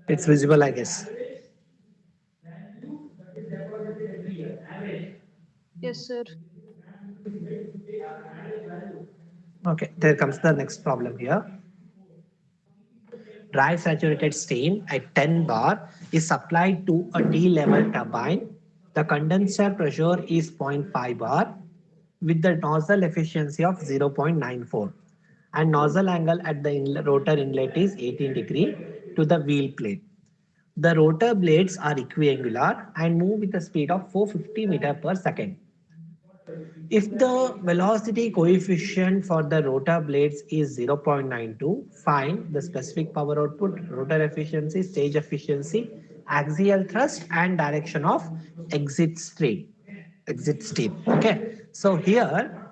It's visible, I guess. Yes, sir. Okay, there comes the next problem here. Dry saturated steam at 10 bar is supplied to a D-level turbine. The condenser pressure is 0.5 bar with the nozzle efficiency of 0.94 and nozzle angle at the rotor inlet is 18 degree to the wheel plate. The rotor blades are equiangular and move with a speed of 450 meter per second. If the velocity coefficient for the rotor blades is 0.92, find the specific power output, rotor efficiency, stage efficiency, axial thrust, and direction of exit stream. Exit stream. Okay. So here,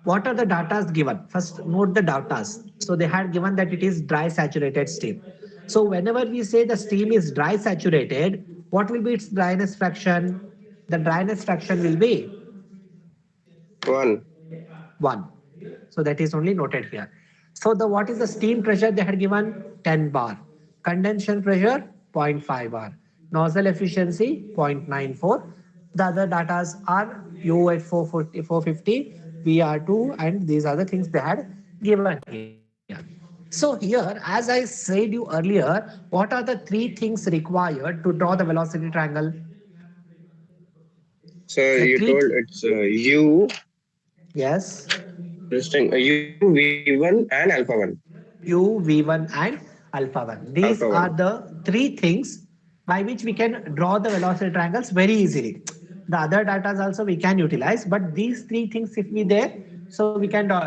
what are the datas given? First, note the datas. So they had given that it is dry saturated steam. So whenever we say the steam is dry saturated, what will be its dryness fraction? The dryness fraction will be 1. 1. So that is only noted here. So the what is the steam pressure they had given? 10 bar. Condensation pressure 0.5 bar. Nozzle efficiency 0.94. The other datas are U at 440, 450, VR2, and these are the things they had given here. So here, as I said you earlier, what are the three things required to draw the velocity triangle? So The you three, told it's U, yes. U, V1 and alpha 1. U, V1 and alpha 1. These Alpha are 1. the three things by which we can draw the velocity triangles very easily. The other data also we can utilize, but these three things if we there, so we can draw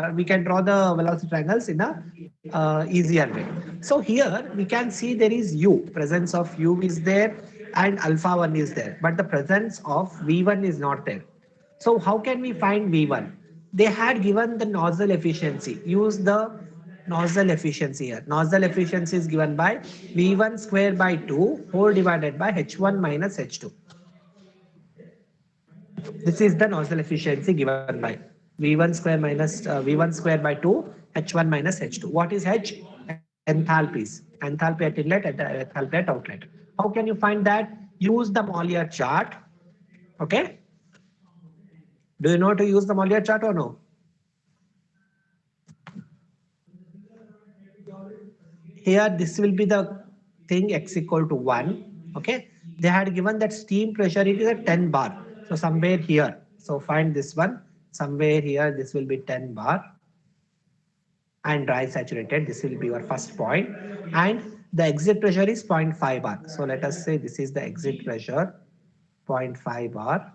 the velocity triangles in a easier way. So here we can see there is U, presence of U is there and alpha 1 is there, but the presence of V1 is not there. So how can we find V1? They had given the nozzle efficiency. Use the nozzle efficiency here. Nozzle efficiency is given by V1 square by 2 whole divided by H1 minus H2. This is the nozzle efficiency given by V1 square minus V1 square by 2 H1 minus H2. What is H? Enthalpies. Enthalpy at inlet and enthalpy at outlet. How can you find that? Use the Mollier chart. Okay. Do you know how to use the Mollier chart or no? Here this will be the thing x equal to 1. Okay, they had given that steam pressure it is a 10 bar, so somewhere here, so find this one, somewhere here this will be 10 bar and dry saturated, this will be your first point, and the exit pressure is 0.5 bar. So let us say this is the exit pressure, 0.5 bar.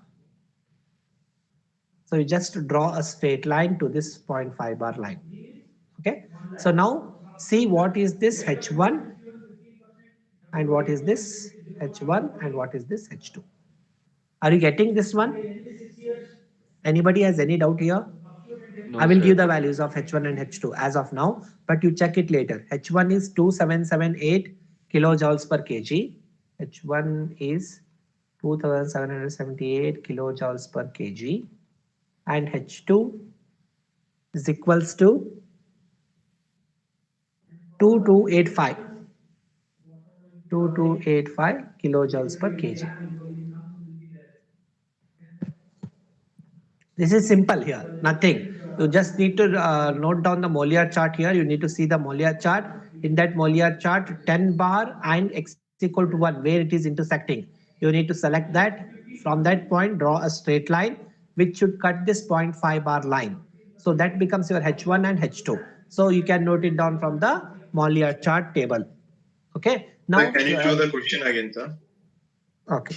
So you just draw a straight line to this 0.5 bar line. Okay, so now see what is this H1 and what is this H1 and what is this H2. Are you getting this one? Anybody has any doubt here? I No, will give sir. the values of H1 and H2 as of now, but you check it later. H1 is 2778 kilojoules per kg. H1 is 2778 kilojoules per kg and H2 is equals to 2285 2285 kilojoules per kg. This is simple here, nothing. You just need to note down the Mollier chart here. You need to see the Mollier chart. In that Mollier chart, 10 bar and x equal to 1, where it is intersecting. You need to select that. From that point, draw a straight line, which should cut this 0.5 bar line. So that becomes your H1 and H2. So you can note it down from the Mollier chart table. Okay. Sir, Now, can you show the question again, sir? okay.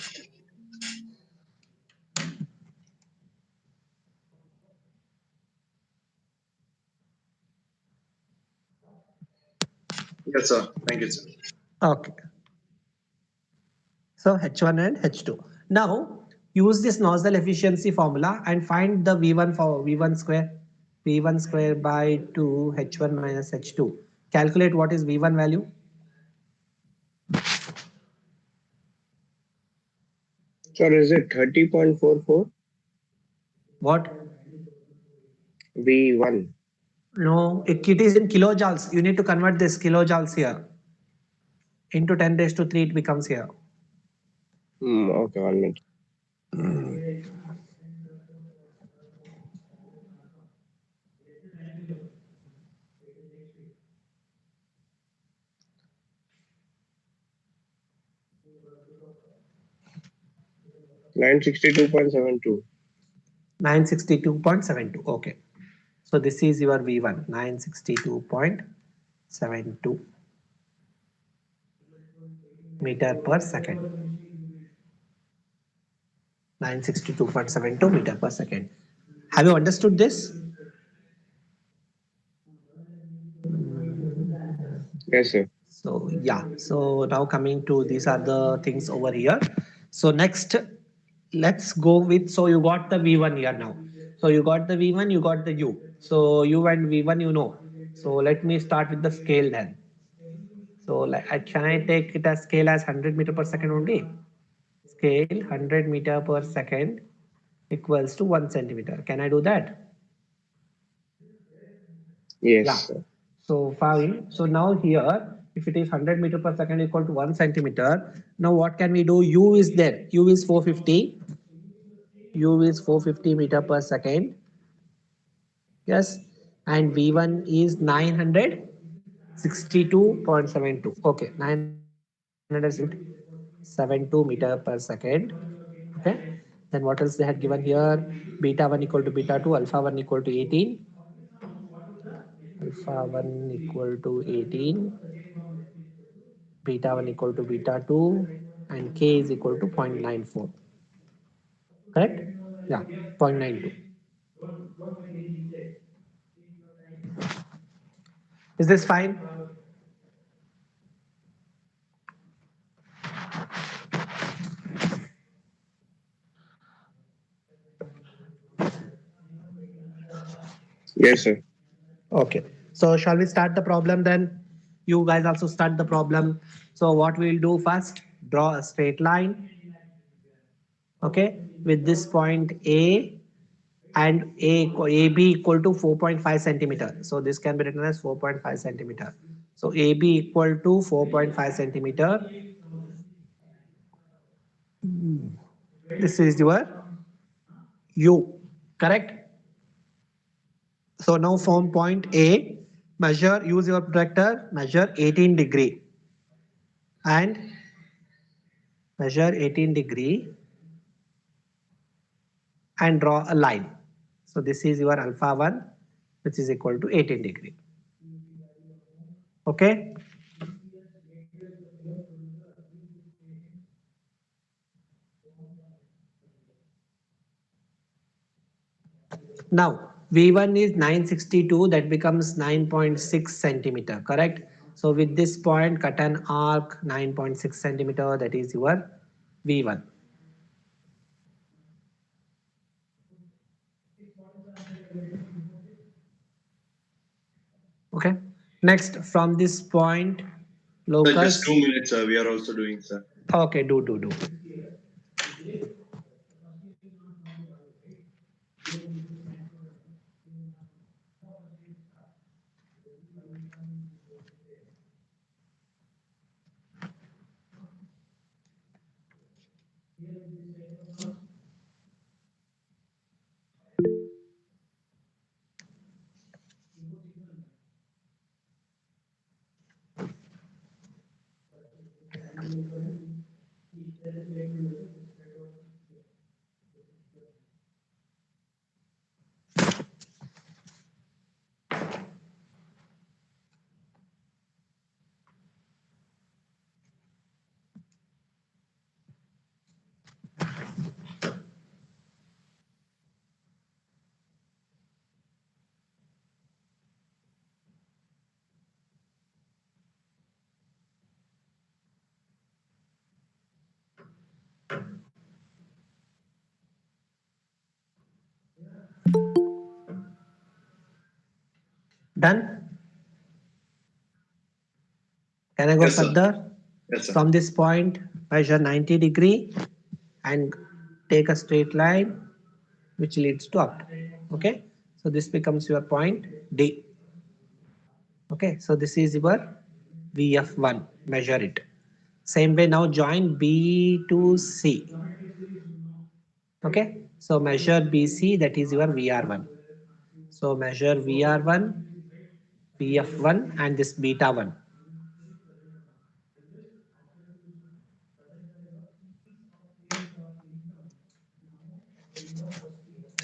Yes, sir. Thank you, sir. Okay. So H1 and H2. Now use this nozzle efficiency formula and find the V1 for V1 square. V1 square by 2 H1 minus H2. Calculate what is V1 value. Sir, is it 30.44? What? V1. No, it is in kilojoules. You need to convert this kilojoules here. Into 10 raised to 3 it becomes here. Okay, 1 minute. 962.72. 962.72. Okay. So this is your V1, 962.72 meter per second. 962.72 meter per second. Have you understood this? Yes, sir. So yeah, so now coming to these are the things over here. So next, let's go with, so you got the V1 here now. So you got the V1, you got the U. So U and V1 you know. So let me start with the scale then. So can I take it as scale as 100 meter per second only? Scale 100 meter per second equals to 1 centimeter. Can I do that? Yes, Yeah. sir. So fine. So now here, if it is 100 meter per second equal to 1 centimeter, now what can we do? U is there. U is 450. U is 450 meter per second. Yes. And V1 is 962.72. Okay. 972 meter per second. Okay. Then what else they had given here? Beta 1 equal to beta 2, alpha 1 equal to 18. Alpha 1 equal to 18. Beta 1 equal to beta 2, and k is equal to 0.94. Correct? Yeah, 0.92. Is this fine? Yes, sir. Okay. So shall we start the problem then? You guys also start the problem. So what we'll do first, draw a straight line. Okay, with this point A and AB equal to 4.5 centimeter. So this can be written as 4.5 centimeter. So AB equal to 4.5 centimeter. This is your U, correct? So now from point A, measure, use your protractor, measure 18 degree and measure 18 degree and draw a line. So this is your alpha 1, which is equal to 18 degree. Okay. Now V1 is 962, that becomes 9.6 centimeter, correct? So with this point, cut an arc 9.6 centimeter, that is your V1. Okay. Next, from this point, Sir, locus. just 2 minutes, sir. We are also doing, sir. Okay, do. Done? Can I go Yes, sir. further? Yes, sir. From this point, measure 90 degree and take a straight line which leads to up. Okay, so this becomes your point D. Okay, so this is your VF1. Measure it. Same way now join B to C. Okay, so measure BC, that is your VR1. So measure VR1, VF1 and this beta 1.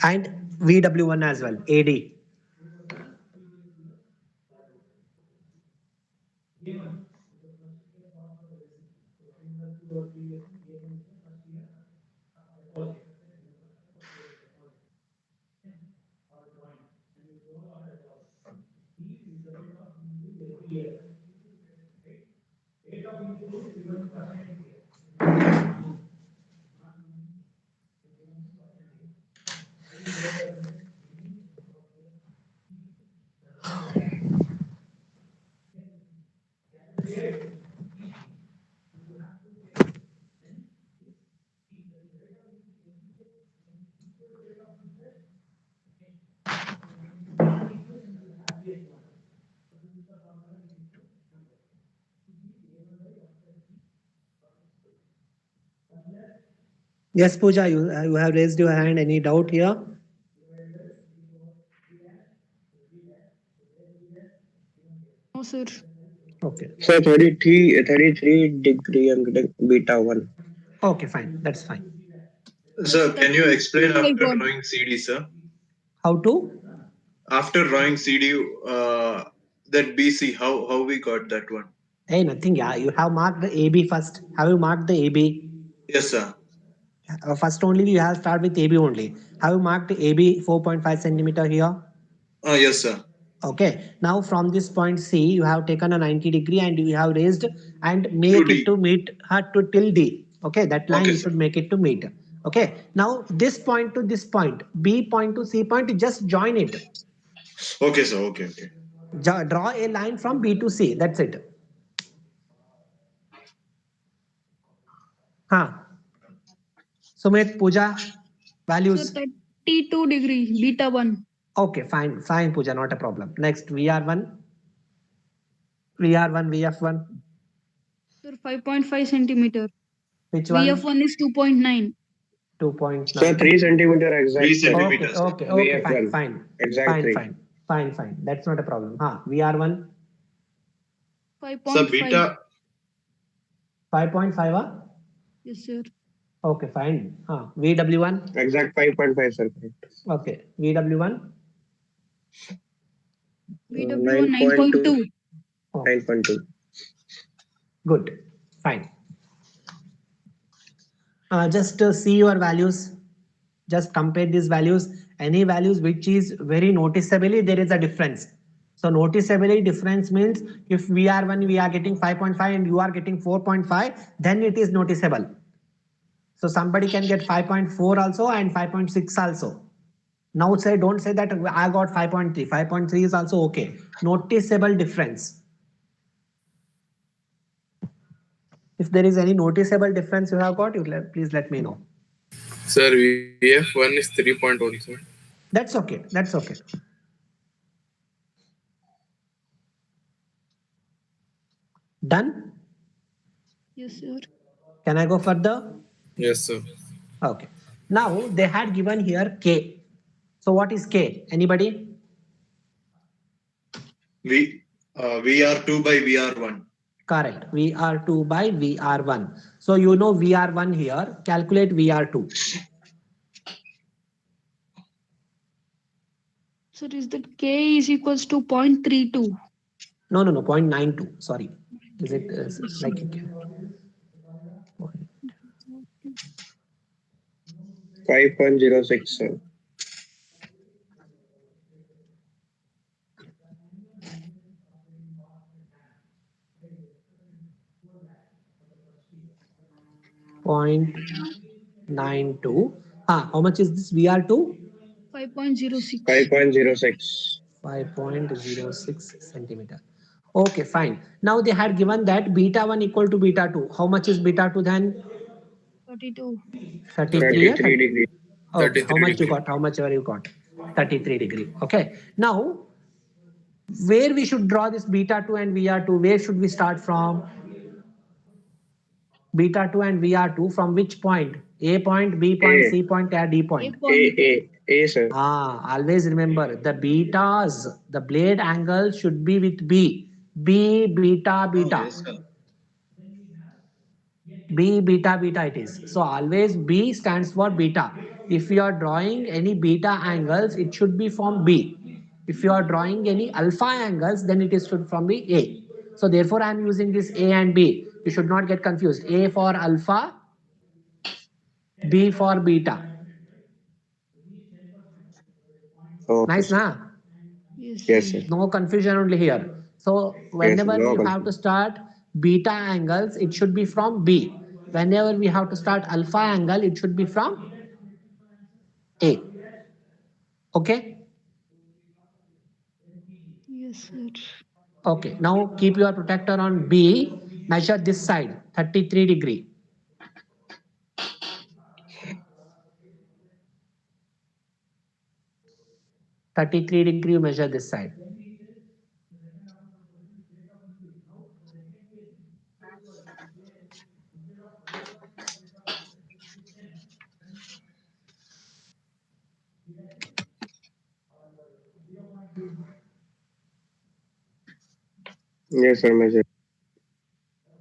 And VW1 as well, AD. Yes, Pooja, you have raised your hand. Any doubt here? No, sir. Okay. Sir, 33 degree I'm getting beta 1. Okay, fine. That's fine. Sir, can you explain I after got- drawing CD, sir? How to? After drawing CD, that BC, how we got that one? Hey, nothing. Yeah, you have marked the AB first. Have you marked the AB? Yes, sir. First only you have start with AB only. Have you marked AB 4.5 centimeter here? Yes, sir. Okay. Now from this point C, you have taken a 90 degree and you have raised and make To it D. to meet her to till D. Okay, that line Okay, you sir. should make it to meet. Okay. Now this point to this point, B point to C point, just join it. Okay, sir. Okay. Draw a line from B to C. That's it. Huh. Sumit, Pooja, Sir, values. 32 degree, beta 1. Okay, fine, Pooja, not a problem. Next, VR1, VF1. Sir, 5.5 centimeter. Which one? VF1 is 2.9. 2.9. Sir, 3 centimeter exact. 3 sir. centimeters. Okay, VF1. fine. Exact 3. Fine. That's not a problem. VR1, 5.5. Sir, beta. 5.5. Yes, sir. Okay, fine. VW1. Exact 5.5, sir. Okay, VW1. VW1 9.2. Oh, 9.2. good, fine. Just see your values. Just compare these values. Any values which is very noticeably there is a difference. So noticeably difference means if VR1 we are getting 5.5 and you are getting 4.5, then it is noticeable. So somebody can get 5.4 also and 5.6 also. Now don't say that I got 5.3. 5.3 is also okay. Noticeable difference. If there is any noticeable difference you have got, please let me know. Sir, VF1 is 3.1, sir. That's okay. Done? Yes, sir. Can I go further? Yes, sir. Okay. Now they had given here K. So what is K? Anybody? VR2 by VR1. Correct. VR2 by VR1. So you know VR1 here. Calculate VR2. Sir, is that K is equals to 0.32? No, 0.92. Sorry. Is it like 5.06, sir. Point 92. How much is this VR2? 5.06. 5.06. 5.06 centimeter. Okay, fine. Now they had given that beta 1 equal to beta 2. How much is beta 2 then? 32. 33. 33 degree. Okay. How 33 much you degree. got? How much ever you got? 33 degree. Okay. Now, where we should draw this beta 2 and VR2? Where should we start from? Beta 2 and VR2 from which point? A point, B point, A. C point, or D A point? point. A, sir. Always remember the betas, the blade angle should be with B. B, beta, Oh, beta. yes, sir. B, beta, beta it is. So always B stands for beta. If you are drawing any beta angles, it should be from B. If you are drawing any alpha angles, then it is should from be A. So therefore I am using this A and B. You should not get confused. A for alpha, B for beta. Okay, Nice, sir. na? Yes, Yes, sir. sir. No confusion only here. So whenever no we have confusion. to start beta angles, it should be from B. Whenever we have to start alpha angle, it should be from A. Okay? Yes, sir. Okay. Now keep your protector on B. Measure this side, 33 degree. You measure this side. Yes, sir, measure.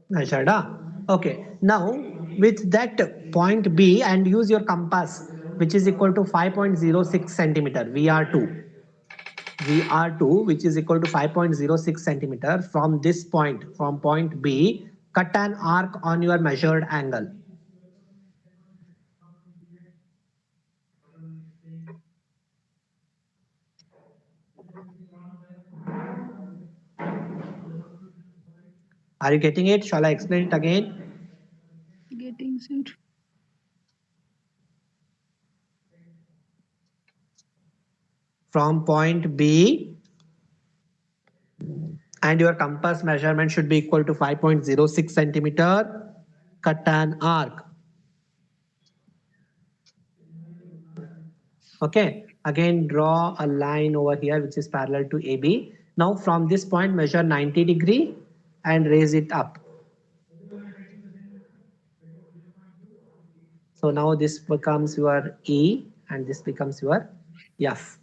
Measured, okay. Now with that point B and use your compass, which is equal to 5.06 centimeter, VR2. VR2, which is equal to 5.06 centimeter from this point, from point B, cut an arc on your measured angle. Are you getting it? Shall I explain it again? Getting, sir. From point B, and your compass measurement should be equal to 5.06 centimeter. Cut an arc. Okay, again draw a line over here which is parallel to AB. Now from this point measure 90 degree and raise it up. So now this becomes your E and this becomes your F.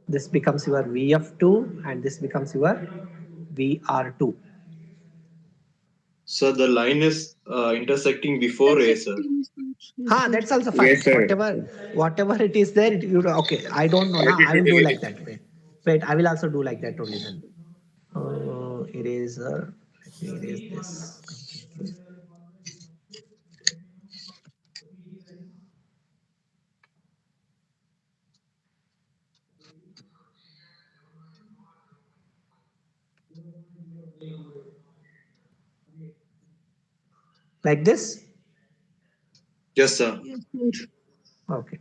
This becomes your VF2 and this becomes your VR2. So the line is intersecting before A, sir. That's also fine. Yes, sir. Whatever it is there, okay. I don't know now. I will do like that. Wait, I will also do like that only then. Eraser. Let me erase this. Like this? Yes, sir. Yes, sir. Okay.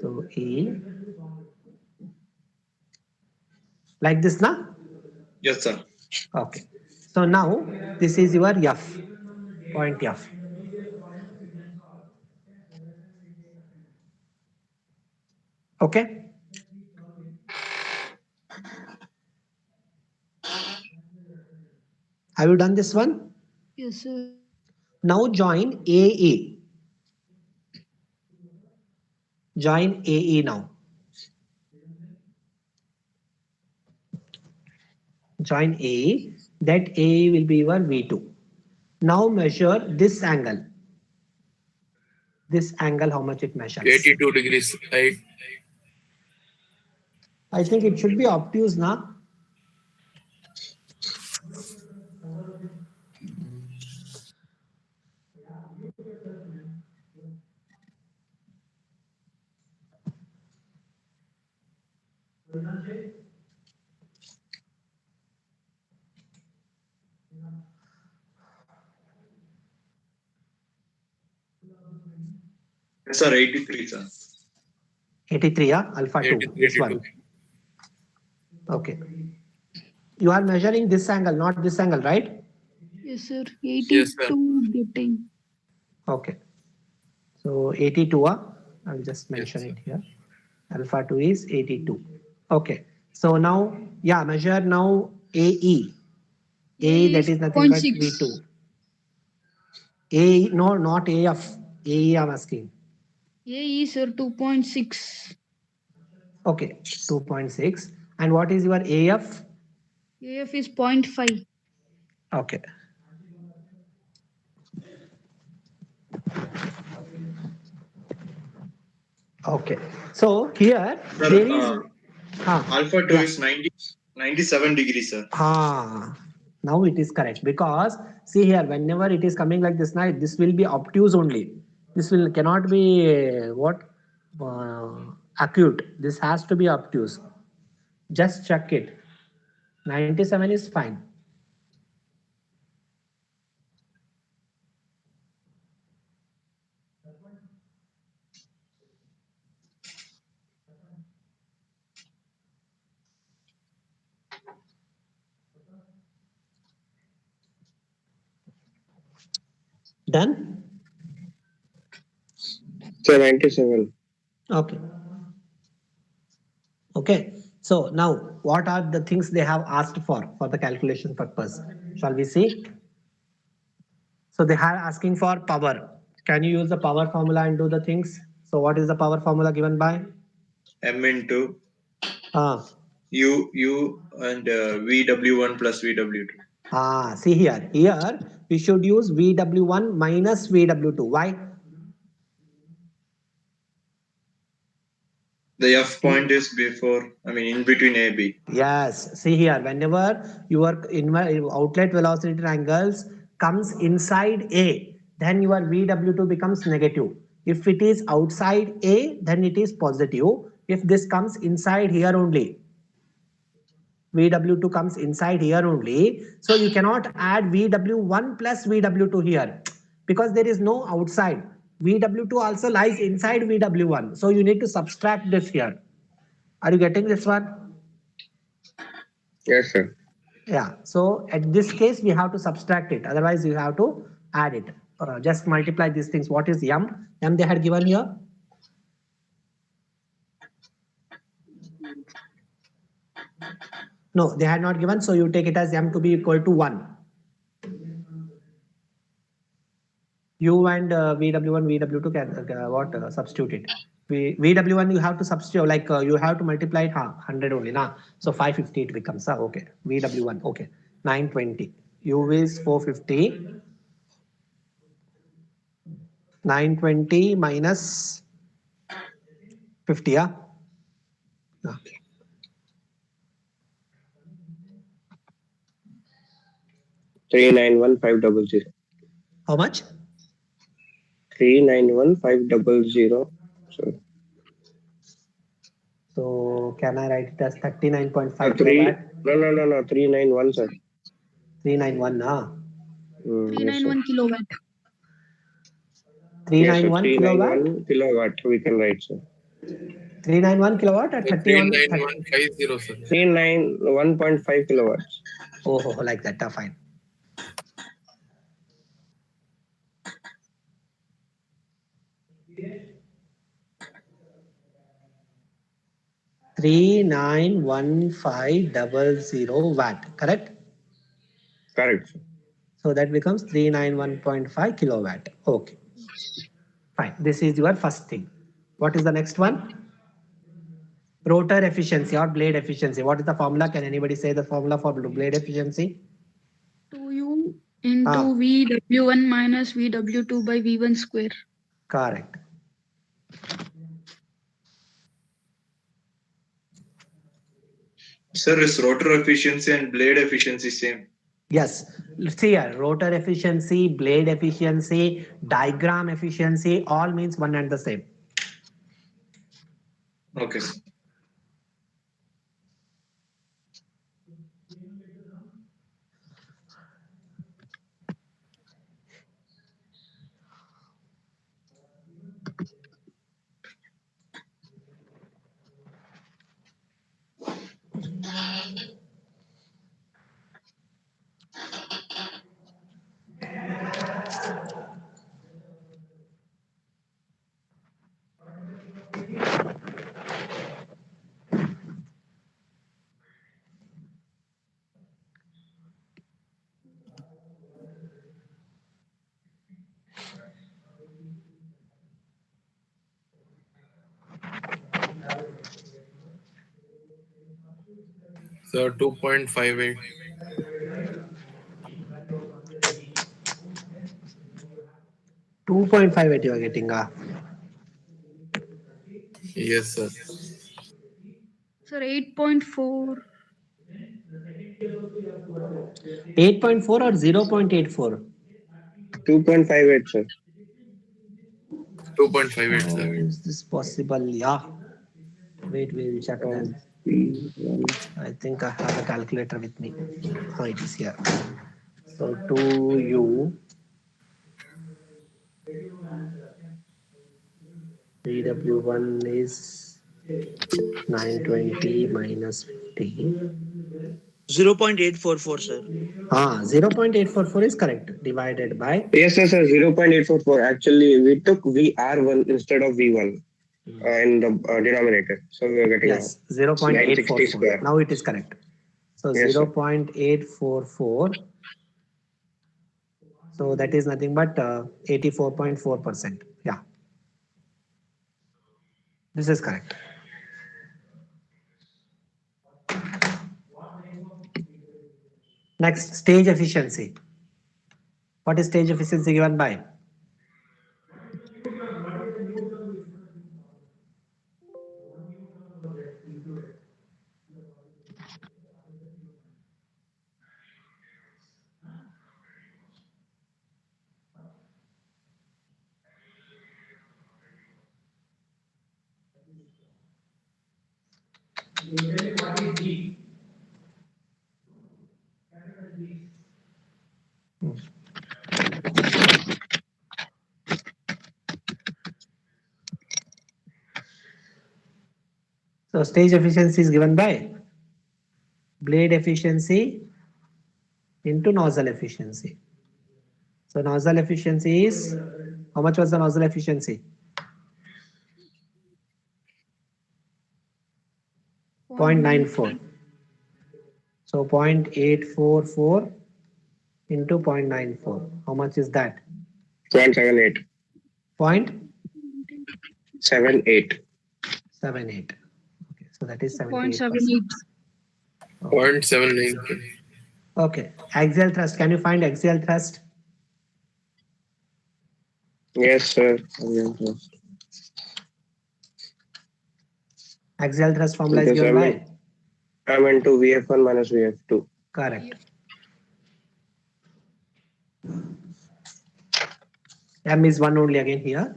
So E. Like this, na? Yes, sir. Okay. So now this is your F. Point F. Okay. Have you done this one? Yes, sir. Now join AE. Join AE now. Join AE. That AE will be your V2. Now measure this angle. This angle, how much it measures? 82 degrees. I think it should be obtuse, na? Yes, sir. 83, sir. 83, yeah? Alpha 2. 83, This one. Okay. You are measuring this angle, not this angle, right? Yes, sir. Yes, sir. 82 getting. Okay. So 82, I'll just mention sir. it here. Alpha 2 is 82. Okay. So now, yeah, measure now AE. AE, that is nothing but 0.6. V2. AE, no, not AF. AE, I'm asking. AE, sir, 2.6. Okay, 2.6. And what is your AF? AF is 0.5. Okay. Okay. So here Sir, there is alpha 2 yeah. is 97 degrees, sir. Now it is correct because see here whenever it is coming like this now this will be obtuse only. This will cannot be what acute. This has to be obtuse. Just check it. 97 is fine. Done? So 97. Okay. Okay. So now what are the things they have asked for the calculation purpose? Shall we see? So they are asking for power. Can you use the power formula and do the things? So what is the power formula given by? M into Ah, U and VW1 plus VW2. see here. Here we should use VW1 minus VW2. Why? The F point is before, I mean, in between AB. Yes. See here. Whenever your outlet velocity triangles comes inside A, then your VW2 becomes negative. If it is outside A, then it is positive. If this comes inside here only, VW2 comes inside here only. So you cannot add VW1 plus VW2 here because there is no outside. VW2 also lies inside VW1. So you need to subtract this here. Are you getting this one? Yes, sir. Yeah. So at this case, we have to subtract it. Otherwise, you have to add it. Just multiply these things. What is M? M they had given here. No, they had not given. So you take it as M to be equal to 1. U and VW1, VW2 can substitute it. VW1 you have to substitute like you have to multiply it 100 only na. So 550 it becomes okay. VW1 okay 920. U is 450. 920 minus 50 yeah. 391500. How much? 391500. So So can I write it as 39.5 three. kilowatt? No. 391, sir. 391 Yes, sir. 391 kilowatt. Yes, sir. 391 kilowatt. 391 kilowatt. We can write, sir. 391 kilowatt at 31. 39150, sir. 1.5 kilowatts. Oh, like that. Fine. Three nine 1500 watt, correct? Correct, sir. So that becomes 391.5 kilowatt. Okay, fine. This is your first thing. What is the next one? Rotor efficiency or blade efficiency. What is the formula? Can anybody say the formula for blade efficiency? 2U into Ah. VW1 minus VW2 by V1 square. Correct. Sir, is rotor efficiency and blade efficiency same? Yes. See here, rotor efficiency, blade efficiency, diagram efficiency, all means one and the same. Okay, sir. So 2.58. 2.58 you are getting. Yes, sir. Sir, 8.4. 8.4 or 0.84? 2.58, sir. 2.58, How sir. is this possible? Yeah. Wait, we'll check that. B1. I think I have a calculator with me. Oh, it is here. So 2U DW1 is 920 minus 50. 0.844, sir. 0.844 is correct. Divided by Yes, sir, sir. 0.844. Actually, we took VR1 instead of V1 in the denominator. So we are getting yes, 960 0.844. square. Now it is correct. So Yes, sir. 0.844. So that is nothing but 84.4%. Yeah. This is correct. Next, stage efficiency. What is stage efficiency given by? So stage efficiency is given by blade efficiency into nozzle efficiency. So nozzle efficiency is, how much was the nozzle efficiency? 0.94. So 0.844 into 0.94. How much is that? 0.78. 0.78. 78. Okay, so that is 78%. 0.78. 0.79. Okay, axial thrust. Can you find axial thrust? Yes, sir. Axial thrust formula is Because given by? I'm into VF1 minus VF2. Correct. M is 1 only again here.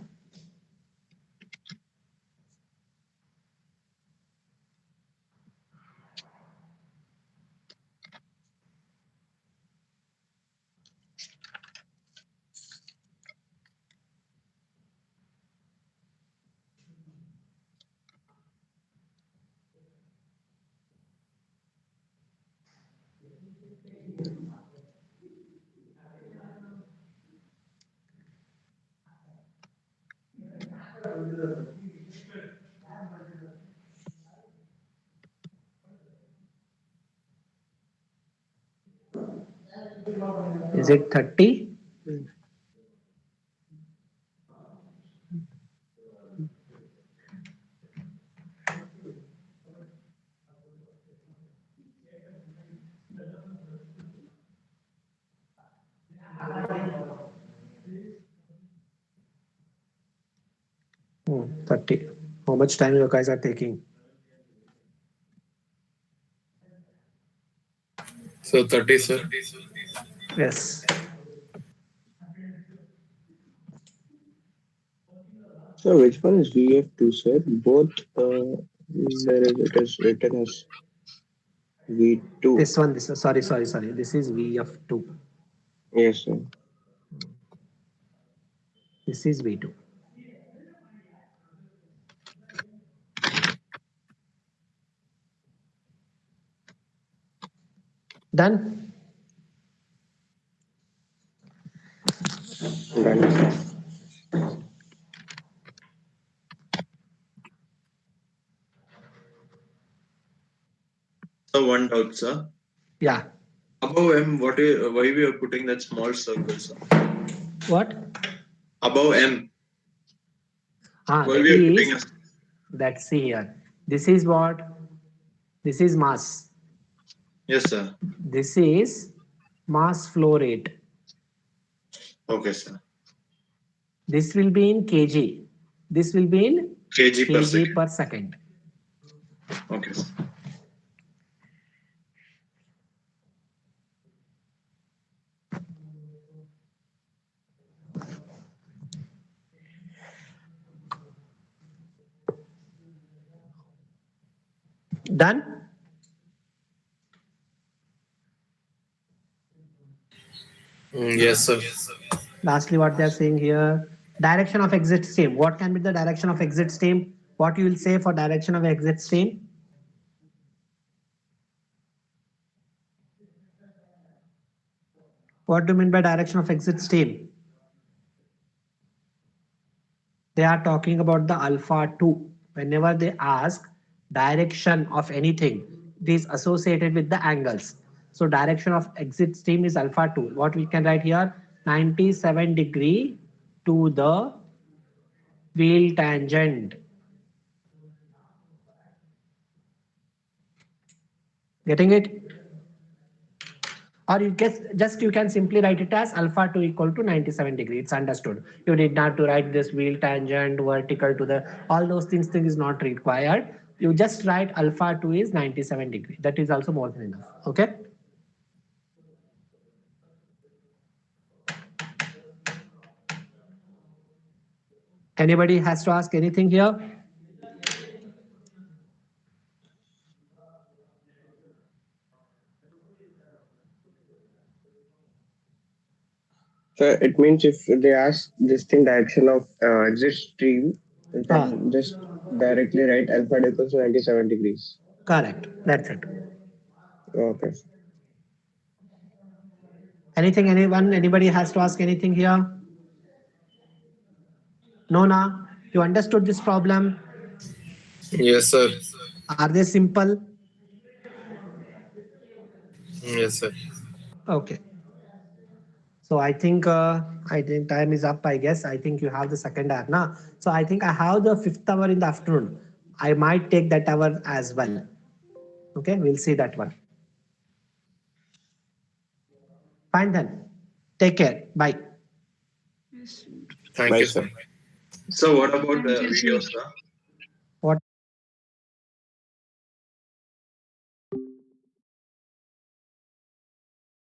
Is it 30? Hmm, 30. How much time you guys are taking? So 30, sir. Yes. So which one is VF2, sir? Both it is written as V2. This one, sorry. This is VF2. Yes, sir. This is V2. Done? Done. So one doubt, sir. Yeah. Above M, why we are putting that small circle, sir? What? Above M, why That we are putting is, let's see here. This is what? This is mass. Yes, sir. This is mass flow rate. Okay, sir. This will be in kg. This will be in kg per kg second. per second. Okay, sir. Done? Yes, sir. Lastly, what they are saying here, direction of exit stream. What can be the direction of exit stream? What you will say for direction of exit stream? What do you mean by direction of exit stream? They are talking about the alpha 2. Whenever they ask direction of anything, it is associated with the angles. So direction of exit stream is alpha 2. What we can write here? 97 degree to the wheel tangent. Getting it? Or you guess, just you can simply write it as alpha 2 equal to 97 degree. It's understood. You need not to write this wheel tangent vertical to the, all those things is not required. You just write alpha 2 is 97 degree. That is also more than enough. Okay. Anybody has to ask anything here? So it means if they ask this thing direction of exit stream, you Ah. can just directly write alpha equals to 97 degrees. Correct. That's it. Okay. Anything, anyone, anybody has to ask anything here? No, na? You understood this problem? Yes, sir. Are they simple? Yes, sir. Okay. So I think time is up, I guess. I think you have the second hour now. So I think I have the 5th hour in the afternoon. I might take that hour as well. Okay, we'll see that one. Fine then. Take care. Bye. Yes. Thank Bye, you, sir. sir. So what about the Thank you, sir. video, sir?